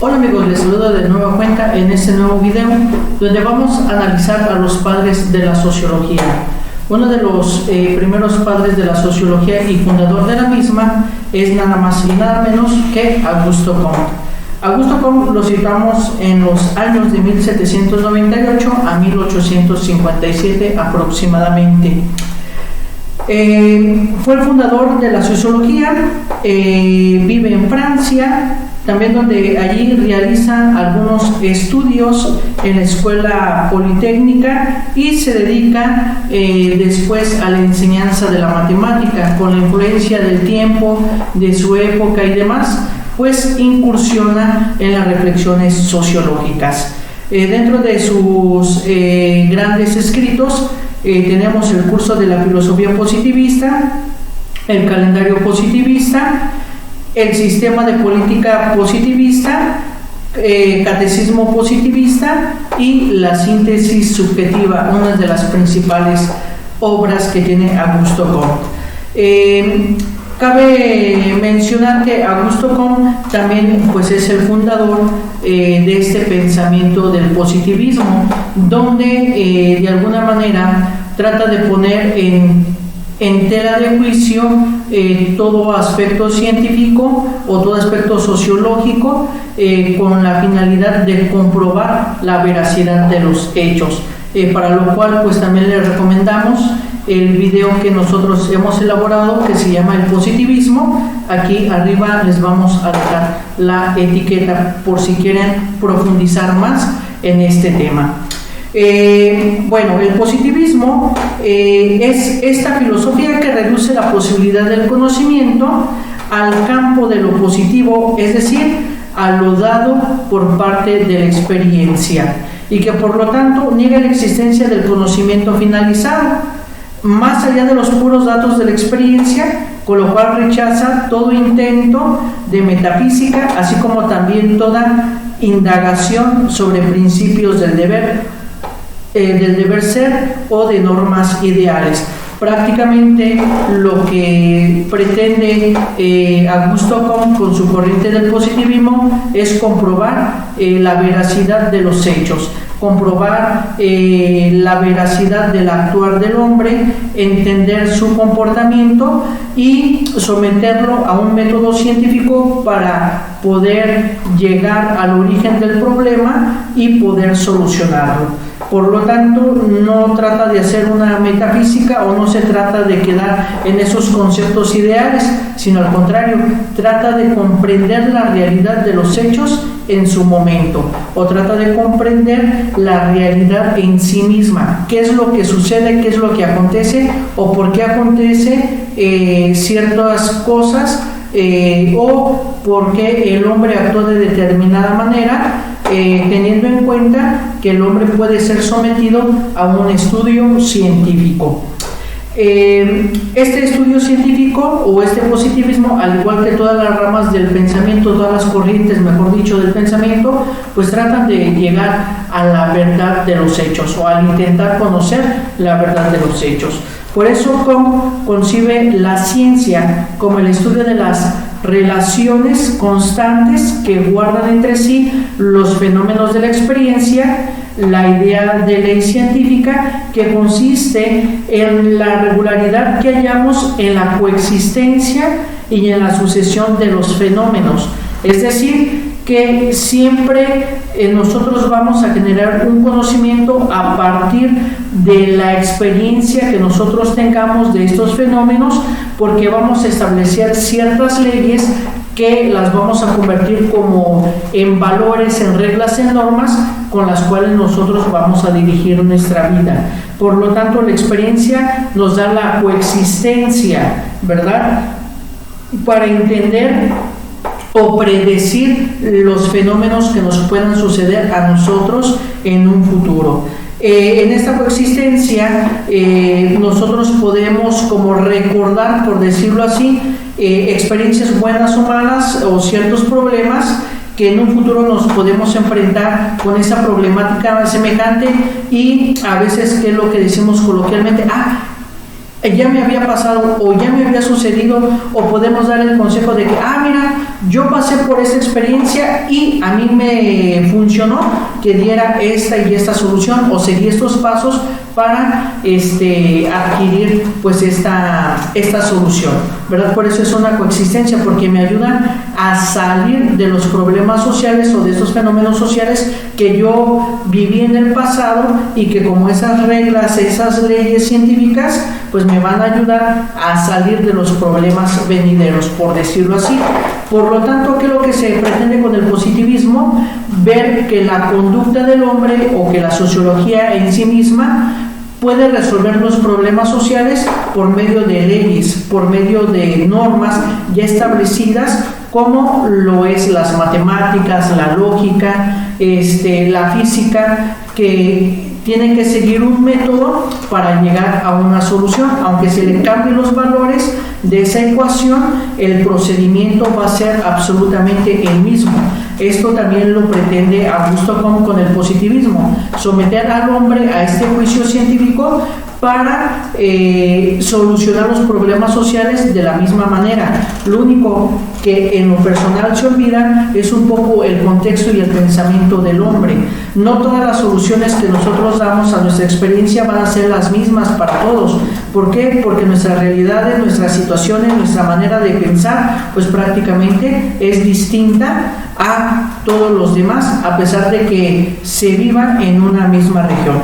Hola amigos, les saludo de nueva cuenta en este nuevo video donde vamos a analizar a los padres de la sociología. Uno de los primeros padres de la sociología y fundador de la misma es nada más y nada menos que Augusto Comte. Augusto Comte lo citamos en los años de 1798 a 1857 aproximadamente. Fue el fundador de la sociología, vive en Francia, también donde allí realiza algunos estudios en la escuela politécnica y se dedica después a la enseñanza de la matemática. Con la influencia del tiempo, de su época y demás, pues incursiona en las reflexiones sociológicas. Dentro de sus grandes escritos tenemos el curso de la filosofía positivista, el calendario positivista, el sistema de política positivista, catecismo positivista y la síntesis subjetiva, una de las principales obras que tiene Augusto Comte. Cabe mencionar que Augusto Comte también pues, es el fundador de este pensamiento del positivismo, donde de alguna manera trata de poner en tela de juicio todo aspecto científico o todo aspecto sociológico con la finalidad de comprobar la veracidad de los hechos, para lo cual pues también les recomendamos el video que nosotros hemos elaborado que se llama el positivismo. Aquí arriba les vamos a dejar la etiqueta por si quieren profundizar más en este tema. Bueno, el positivismo es esta filosofía que reduce la posibilidad del conocimiento al campo de lo positivo, es decir, a lo dado por parte de la experiencia, y que por lo tanto niega la existencia del conocimiento finalizado, más allá de los puros datos de la experiencia, con lo cual rechaza todo intento de metafísica, así como también toda indagación sobre principios del deber ser o de normas ideales. Prácticamente lo que pretende Augusto Comte con su corriente del positivismo es comprobar la veracidad de los hechos, comprobar la veracidad del actuar del hombre, entender su comportamiento y someterlo a un método científico para poder llegar al origen del problema y poder solucionarlo. Por lo tanto, no trata de hacer una metafísica o no se trata de quedar en esos conceptos ideales, sino al contrario, trata de comprender la realidad de los hechos en su momento, o trata de comprender la realidad en sí misma, qué es lo que sucede, qué es lo que acontece o por qué acontece ciertas cosas o por qué el hombre actuó de determinada manera, teniendo en cuenta que el hombre puede ser sometido a un estudio científico. Este estudio científico o este positivismo, al igual que todas las ramas del pensamiento, todas las corrientes, mejor dicho, del pensamiento, pues tratan de llegar a la verdad de los hechos o al intentar conocer la verdad de los hechos. Por eso Comte concibe la ciencia como el estudio de las relaciones constantes que guardan entre sí los fenómenos de la experiencia, la idea de ley científica que consiste en la regularidad que hallamos en la coexistencia y en la sucesión de los fenómenos, es decir, que siempre nosotros vamos a generar un conocimiento a partir de la experiencia que nosotros tengamos de estos fenómenos, porque vamos a establecer ciertas leyes que las vamos a convertir como en valores, en reglas, en normas con las cuales nosotros vamos a dirigir nuestra vida. Por lo tanto, la experiencia nos da la coexistencia, ¿verdad?, para entender o predecir los fenómenos que nos puedan suceder a nosotros en un futuro. En esta coexistencia nosotros podemos como recordar, por decirlo así, experiencias buenas o malas o ciertos problemas que en un futuro nos podemos enfrentar con esa problemática semejante y a veces, ¿qué es lo que decimos coloquialmente? Ya me había pasado o ya me había sucedido, o podemos dar el consejo de que, mira, yo pasé por esa experiencia y a mí me funcionó que diera esta y esta solución o seguí estos pasos para adquirir pues esta solución, ¿verdad? Por eso es una coexistencia, porque me ayudan a salir de los problemas sociales o de estos fenómenos sociales que yo viví en el pasado, y que como esas reglas, esas leyes científicas, pues me van a ayudar a salir de los problemas venideros, por decirlo así. Por lo tanto, ¿qué es lo que se pretende con el positivismo? Ver que la conducta del hombre o que la sociología en sí misma puede resolver los problemas sociales por medio de leyes, por medio de normas ya establecidas, como lo es las matemáticas, la lógica, la física, que tienen que seguir un método para llegar a una solución. Aunque se le cambien los valores de esa ecuación, el procedimiento va a ser absolutamente el mismo. Esto también lo pretende Augusto Comte con el positivismo, someter al hombre a este juicio científico para solucionar los problemas sociales de la misma manera. Lo único que en lo personal se olvida es un poco el contexto y el pensamiento del hombre. No todas las soluciones que nosotros damos a nuestra experiencia van a ser las mismas para todos. ¿Por qué? Porque nuestras realidades, nuestras situaciones, nuestra manera de pensar, pues prácticamente es distinta a todos los demás, a pesar de que se viva en una misma región.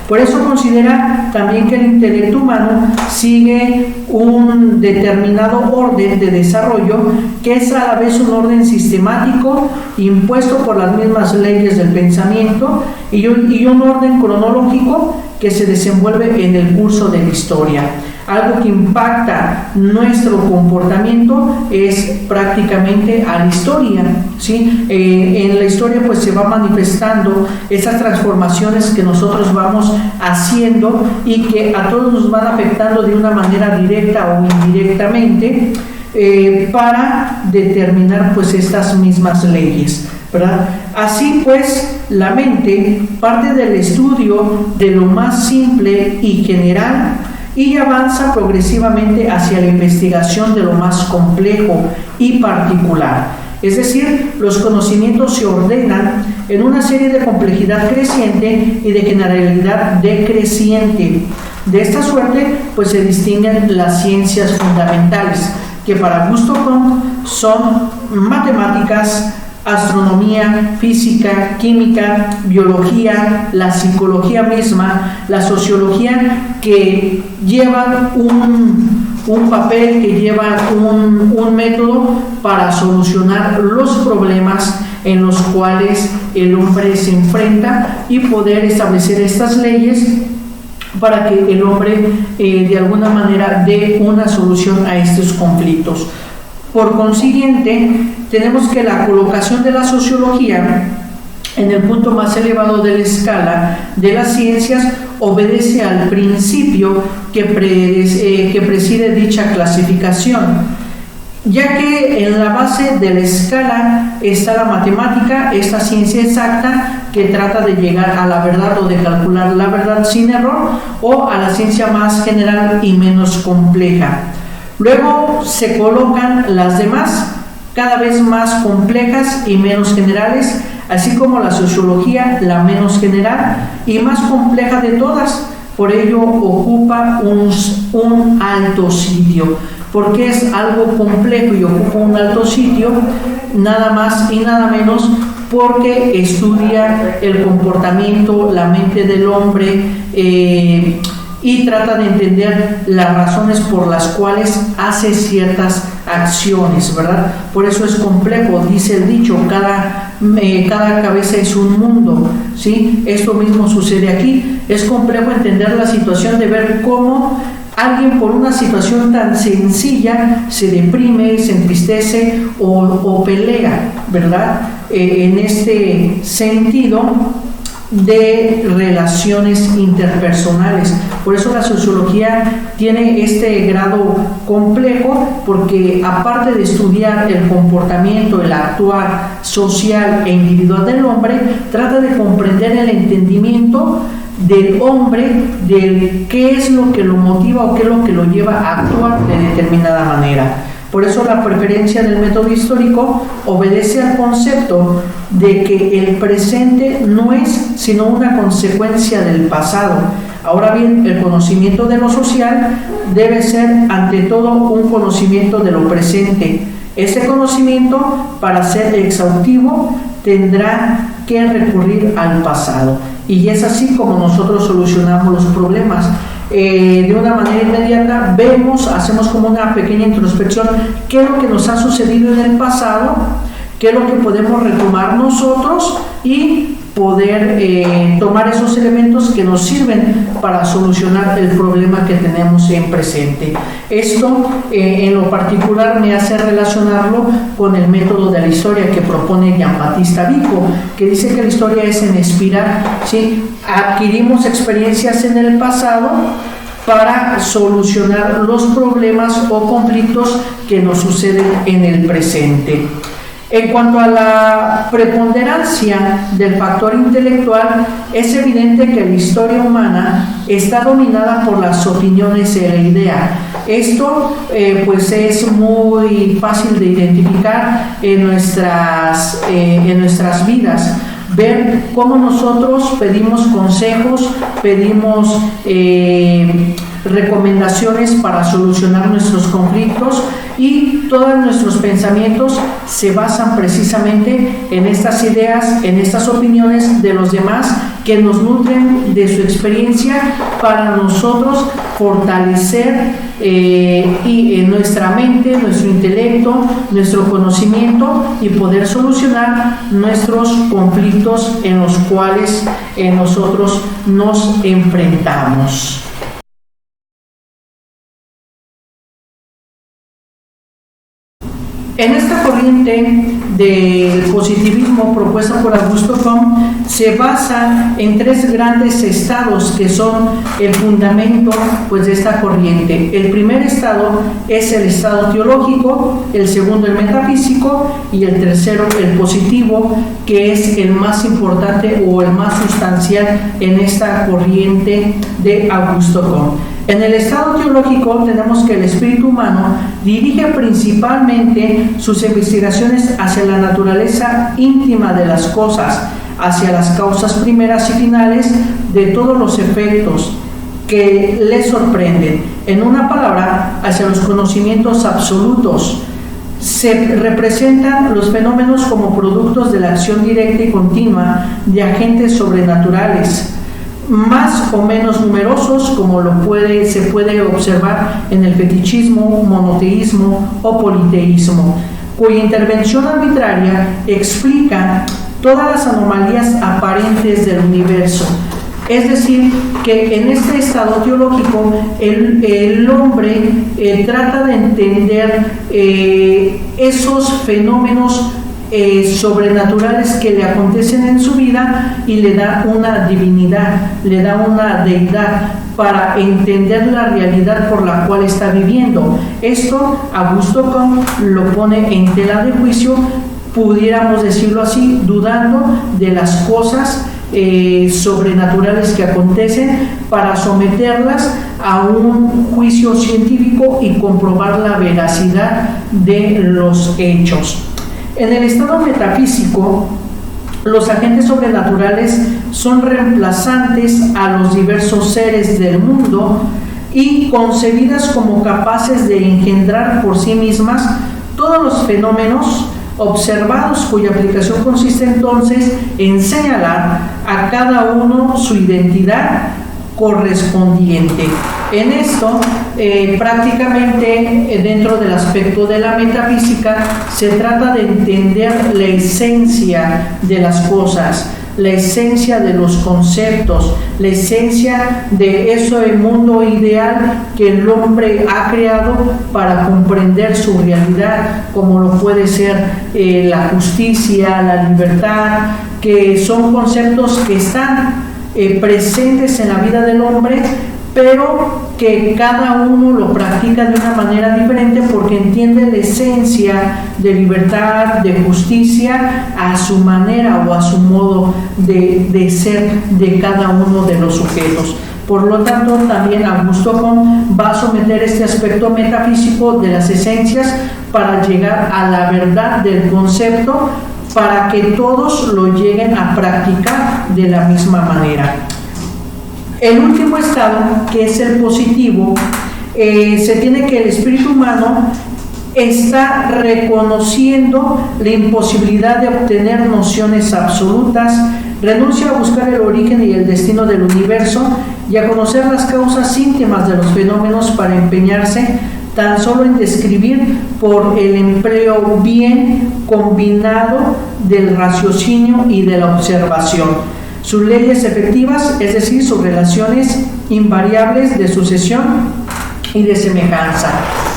Por eso considera también que el intelecto humano sigue un determinado orden de desarrollo, que es a la vez un orden sistemático impuesto por las mismas leyes del pensamiento, y un orden cronológico que se desenvuelve en el curso de la historia. Algo que impacta nuestro comportamiento es prácticamente a la historia, ¿sí? En la historia pues se va manifestando esas transformaciones que nosotros vamos haciendo y que a todos nos van afectando de una manera directa o indirectamente, para determinar pues estas mismas leyes, ¿verdad? Así pues, la mente parte del estudio de lo más simple y general y avanza progresivamente hacia la investigación de lo más complejo y particular. Es decir, los conocimientos se ordenan en una serie de complejidad creciente y de generalidad decreciente. De esta suerte, pues se distinguen las ciencias fundamentales, que para Augusto Comte son matemáticas, astronomía, física, química, biología, la psicología misma, la sociología, que llevan un papel, que llevan un método para solucionar los problemas en los cuales el hombre se enfrenta y poder establecer estas leyes para que el hombre de alguna manera dé una solución a estos conflictos. Por consiguiente, tenemos que la colocación de la sociología en el punto más elevado de la escala de las ciencias obedece al principio que preside dicha clasificación, ya que en la base de la escala está la matemática, esta ciencia exacta que trata de llegar a la verdad o de calcular la verdad sin error, o a la ciencia más general y menos compleja. Luego se colocan las demás, cada vez más complejas y menos generales, así como la sociología, la menos general y más compleja de todas. Por ello ocupa un alto sitio. Porque es algo complejo y ocupa un alto sitio, nada más y nada menos porque estudia el comportamiento, la mente del hombre, y trata de entender las razones por las cuales hace ciertas acciones, ¿verdad? Por eso es complejo, dice el dicho, cada cabeza es un mundo, ¿sí? Esto mismo sucede aquí. Es complejo entender la situación de ver cómo alguien por una situación tan sencilla se deprime, se entristece o pelea, ¿verdad? En este sentido de relaciones interpersonales. Por eso la sociología tiene este grado complejo, porque aparte de estudiar el comportamiento, el actuar social e individual del hombre, trata de comprender el entendimiento del hombre, de qué es lo que lo motiva o qué es lo que lo lleva a actuar de determinada manera. Por eso la preferencia del método histórico obedece al concepto de que el presente no es sino una consecuencia del pasado. Ahora bien, el conocimiento de lo social debe ser ante todo un conocimiento de lo presente. Ese conocimiento, para ser exhaustivo, tendrá que recurrir al pasado. Y es así como nosotros solucionamos los problemas. De una manera inmediata hacemos como una pequeña introspección, qué es lo que nos ha sucedido en el pasado, qué es lo que podemos retomar nosotros y poder tomar esos elementos que nos sirven para solucionar el problema que tenemos en presente. Esto en lo particular me hace relacionarlo con el método de la historia que propone Giambattista Vico, que dice que la historia es en espiral, ¿sí? Adquirimos experiencias en el pasado para solucionar los problemas o conflictos que nos suceden en el presente. En cuanto a la preponderancia del factor intelectual, es evidente que la historia humana está dominada por las opiniones de la idea. Esto pues es muy fácil de identificar en nuestras vidas. Ver cómo nosotros pedimos consejos, pedimos recomendaciones para solucionar nuestros conflictos, y todos nuestros pensamientos se basan precisamente en estas ideas, en estas opiniones de los demás que nos nutren de su experiencia para nosotros fortalecer y en nuestra mente, nuestro intelecto, nuestro conocimiento y poder solucionar nuestros conflictos en los cuales nosotros nos enfrentamos. En esta corriente del positivismo propuesta por Augusto Comte se basa en tres grandes estados que son el fundamento pues, de esta corriente. El primer estado es el estado teológico, el segundo el metafísico y el tercero el positivo, que es el más importante o el más sustancial en esta corriente de Augusto Comte. En el estado teológico tenemos que el espíritu humano dirige principalmente sus investigaciones hacia la naturaleza íntima de las cosas, hacia las causas primeras y finales de todos los efectos que le sorprenden. En una palabra, hacia los conocimientos absolutos. Se representan los fenómenos como productos de la acción directa y continua de agentes sobrenaturales, más o menos numerosos, como se puede observar en el fetichismo, monoteísmo o politeísmo, cuya intervención arbitraria explica todas las anomalías aparentes del universo. Es decir, que en este estado teológico el hombre trata de entender esos fenómenos sobrenaturales que le acontecen en su vida y le da una divinidad, le da una deidad para entender la realidad por la cual está viviendo. Esto Augusto Comte lo pone en tela de juicio, pudiéramos decirlo así, dudando de las cosas sobrenaturales que acontecen para someterlas a un juicio científico y comprobar la veracidad de los hechos. En el estado metafísico, los agentes sobrenaturales son reemplazantes a los diversos seres del mundo y concebidas como capaces de engendrar por sí mismas todos los fenómenos observados, cuya aplicación consiste entonces en señalar a cada uno su identidad correspondiente. En esto, prácticamente dentro del aspecto de la metafísica, se trata de entender la esencia de las cosas, la esencia de los conceptos, la esencia de ese mundo ideal que el hombre ha creado para comprender su realidad, como lo puede ser la justicia, la libertad, que son conceptos que están presentes en la vida del hombre, pero que cada uno lo practica de una manera diferente porque entiende la esencia de libertad, de justicia, a su manera o a su modo de ser de cada uno de los sujetos. Por lo tanto, también Augusto Comte va a someter este aspecto metafísico de las esencias para llegar a la verdad del concepto, para que todos lo lleguen a practicar de la misma manera. El último estado, que es el positivo, se tiene que el espíritu humano está reconociendo la imposibilidad de obtener nociones absolutas, renuncia a buscar el origen y el destino del universo y a conocer las causas íntimas de los fenómenos para empeñarse tan solo en describir por el empleo bien combinado del raciocinio y de la observación sus leyes efectivas, es decir, sus relaciones invariables de sucesión y de semejanza.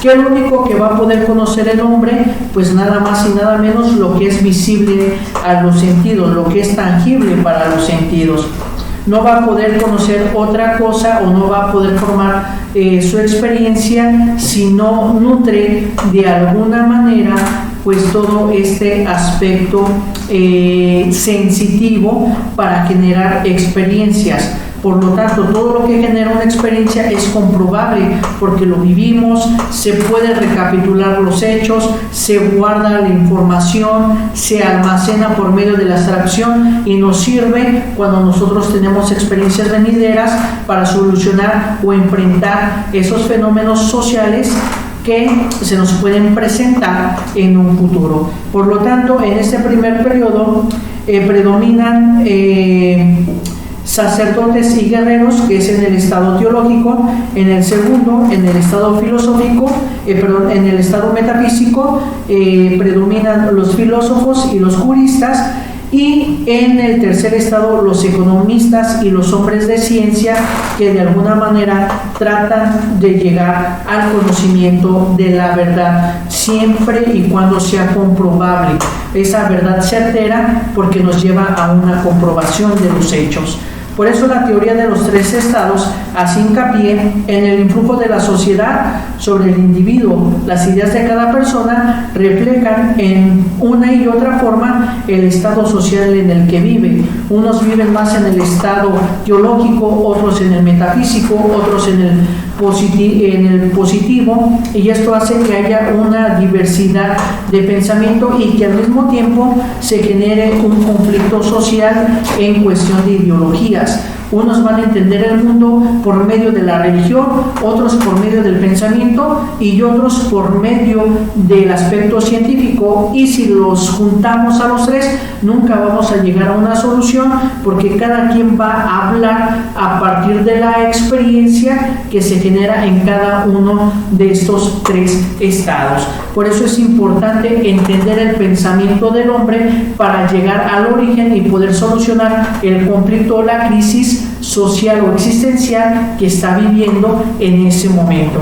¿Qué es lo único que va a poder conocer el hombre? Pues nada más y nada menos lo que es visible a los sentidos, lo que es tangible para los sentidos. No va a poder conocer otra cosa o no va a poder formar su experiencia si no nutre de alguna manera pues todo este aspecto sensitivo para generar experiencias. Por lo tanto, todo lo que genera una experiencia es comprobable porque lo vivimos, se puede recapitular los hechos, se guarda la información, se almacena por medio de la abstracción y nos sirve cuando nosotros tenemos experiencias venideras para solucionar o enfrentar esos fenómenos sociales que se nos pueden presentar en un futuro. Por lo tanto, en este primer periodo predominan sacerdotes y guerreros, que es en el estado teológico. En el segundo, en el estado filosófico, en el estado metafísico, predominan los filósofos y los juristas, y en el tercer estado los economistas y los hombres de ciencia que de alguna manera tratan de llegar al conocimiento de la verdad, siempre y cuando sea comprobable, esa verdad certera, porque nos lleva a una comprobación de los hechos. Por eso la teoría de los tres estados hace hincapié en el influjo de la sociedad sobre el individuo. Las ideas de cada persona reflejan en una y otra forma el estado social en el que vive. Unos viven más en el estado teológico, otros en el metafísico, otros en el positivo, y esto hace que haya una diversidad de pensamiento y que al mismo tiempo se genere un conflicto social en cuestión de ideologías. Unos van a entender el mundo por medio de la religión, otros por medio del pensamiento y otros por medio del aspecto científico, y si los juntamos a los tres nunca vamos a llegar a una solución, porque cada quien va a hablar a partir de la experiencia que se genera en cada uno de estos tres estados. Por eso es importante entender el pensamiento del hombre para llegar al origen y poder solucionar el conflicto o la crisis social o existencial que está viviendo en ese momento.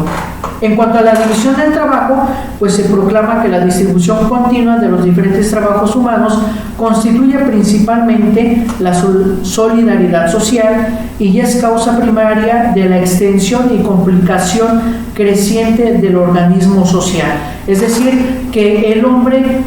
En cuanto a la división del trabajo, pues se proclama que la distribución continua de los diferentes trabajos humanos constituye principalmente la solidaridad social y es causa primaria de la extensión y complicación creciente del organismo social. Es decir, que el hombre,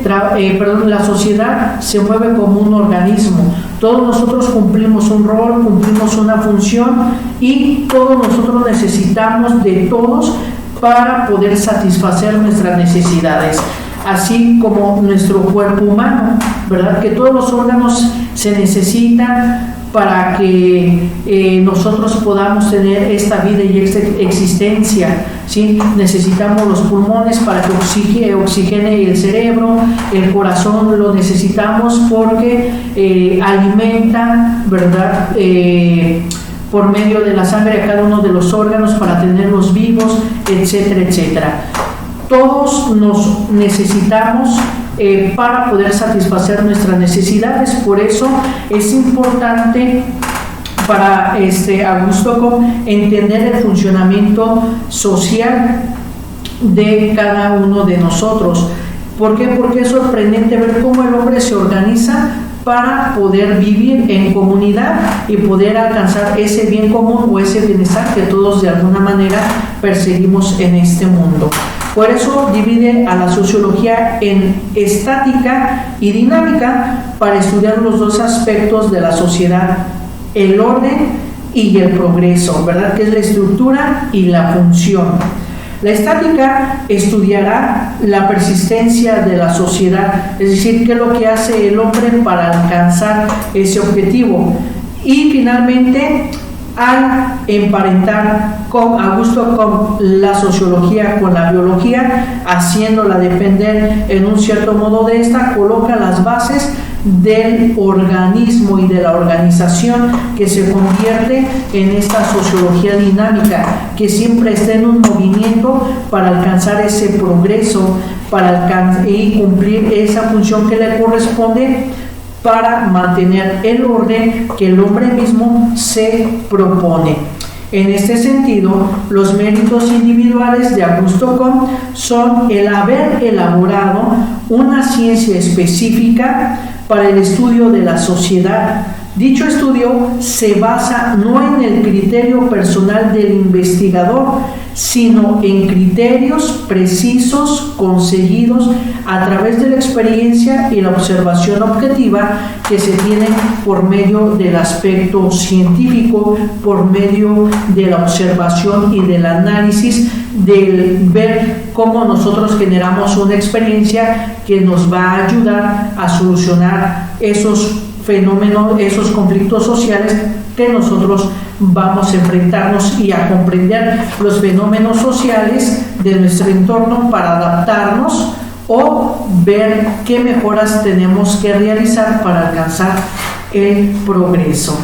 la sociedad se mueve como un organismo. Todos nosotros cumplimos un rol, cumplimos una función, y todos nosotros necesitamos de todos para poder satisfacer nuestras necesidades, así como nuestro cuerpo humano, ¿verdad? Que todos los órganos se necesitan para que nosotros podamos tener esta vida y esta existencia, ¿sí? Necesitamos los pulmones para que oxigene el cerebro, el corazón lo necesitamos porque alimenta, ¿verdad?, por medio de la sangre a cada uno de los órganos para tenerlos vivos, etcétera, etcétera. Todos nos necesitamos para poder satisfacer nuestras necesidades. Por eso es importante para Augusto Comte entender el funcionamiento social de cada uno de nosotros. ¿Por qué? Porque es sorprendente ver cómo el hombre se organiza para poder vivir en comunidad y poder alcanzar ese bien común o ese bienestar que todos de alguna manera perseguimos en este mundo. Por eso divide a la sociología en estática y dinámica para estudiar los dos aspectos de la sociedad, el orden y el progreso, ¿verdad? Que es la estructura y la función. La estática estudiará la persistencia de la sociedad, es decir, qué es lo que hace el hombre para alcanzar ese objetivo. Y finalmente, al emparentar Augusto Comte la sociología con la biología, haciéndola depender en un cierto modo de esta, coloca las bases del organismo y de la organización que se convierte en esta sociología dinámica, que siempre está en un movimiento para alcanzar ese progreso, y cumplir esa función que le corresponde para mantener el orden que el hombre mismo se propone. En este sentido, los méritos individuales de Augusto Comte son el haber elaborado una ciencia específica para el estudio de la sociedad. Dicho estudio se basa no en el criterio personal del investigador, sino en criterios precisos conseguidos a través de la experiencia y la observación objetiva que se tienen por medio del aspecto científico, por medio de la observación y del análisis, del ver cómo nosotros generamos una experiencia que nos va a ayudar a solucionar esos fenómenos, esos conflictos sociales que nosotros vamos a enfrentarnos, y a comprender los fenómenos sociales de nuestro entorno para adaptarnos o ver qué mejoras tenemos que realizar para alcanzar el progreso.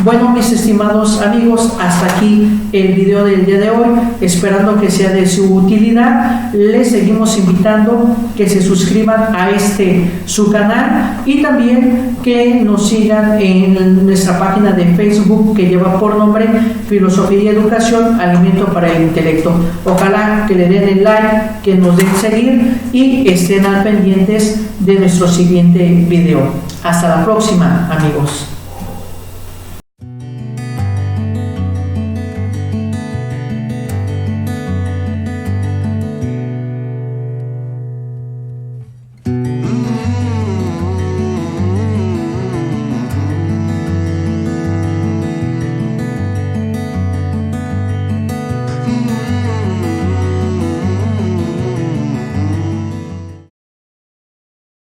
Bueno, mis estimados amigos, hasta aquí el video del día de hoy, esperando que sea de su utilidad. Les seguimos invitando que se suscriban a su canal, y también que nos sigan en nuestra página de Facebook que lleva por nombre Filosofía y Educación, Alimento para el Intelecto. Ojalá que le den el like, que nos den seguir y estén al pendientes de nuestro siguiente video. Hasta la próxima, amigos.